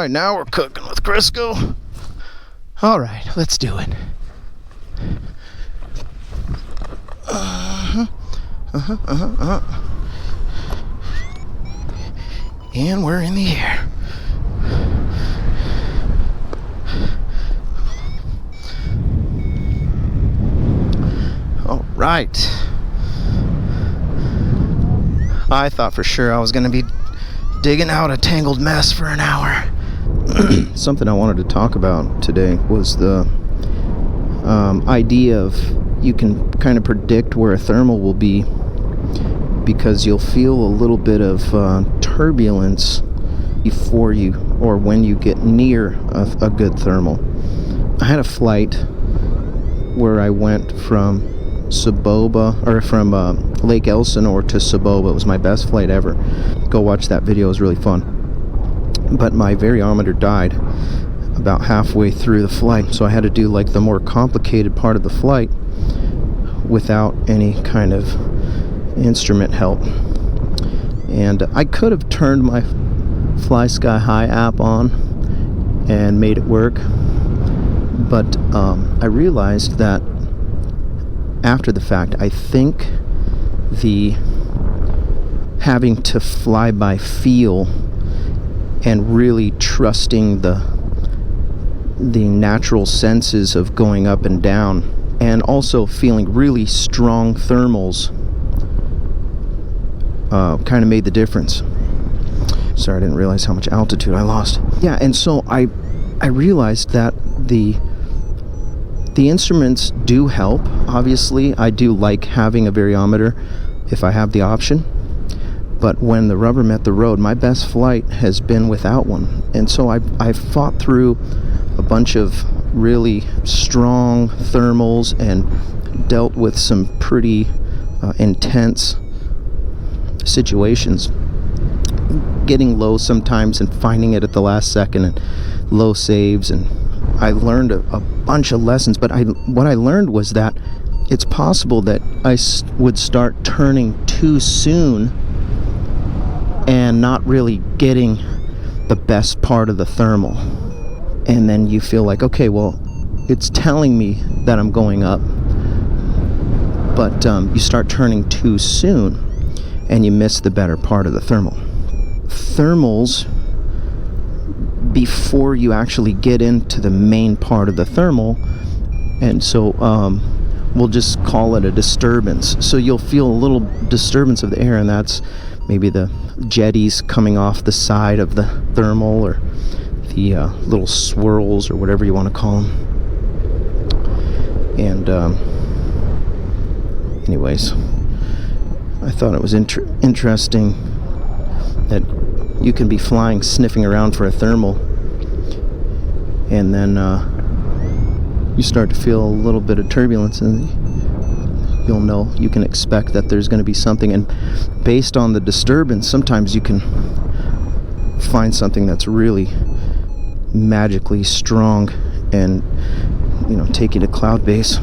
right, now we're cooking with Crisco. All right, let's do it. And we're in the air. All right. I thought for sure I was going to be digging out a tangled mess for an hour. Something I wanted to talk about today was the idea of you can kind of predict where a thermal will be because you'll feel a little bit of turbulence before you or when you get near a good thermal. I had a flight where I went from Lake Elsinore to Saboba. It was my best flight ever. Go watch that video, it was really fun. But my variometer died about halfway through the flight, so I had to do like the more complicated part of the flight without any kind of instrument help. And I could have turned my Fly Sky High app on and made it work, but I realized that after the fact, I think the having to fly by feel and really trusting the natural senses of going up and down, and also feeling really strong thermals kind of made the difference. Sorry, I didn't realize how much altitude I lost. Yeah, and so I realized that the instruments do help. Obviously, I do like having a variometer if I have the option. But when the rubber met the road, my best flight has been without one. And so I fought through a bunch of really strong thermals and dealt with some pretty intense situations. Getting low sometimes and finding it at the last second, and low saves, and I learned a bunch of lessons. But what I learned was that it's possible that I would start turning too soon and not really getting the best part of the thermal. And then you feel like, okay, well, it's telling me that I'm going up, but you start turning too soon and you miss the better part of the thermal. Thermals, before you actually get into the main part of the thermal, and so we'll just call it a disturbance. So you'll feel a little disturbance of the air, and that's maybe the jetties coming off the side of the thermal, or the little swirls, or whatever you want to call them. And anyways, I thought it was interesting that you can be flying, sniffing around for a thermal, and then you start to feel a little bit of turbulence, and you'll know, you can expect that there's going to be something. And based on the disturbance, sometimes you can find something that's really magically strong and, take you to cloud base.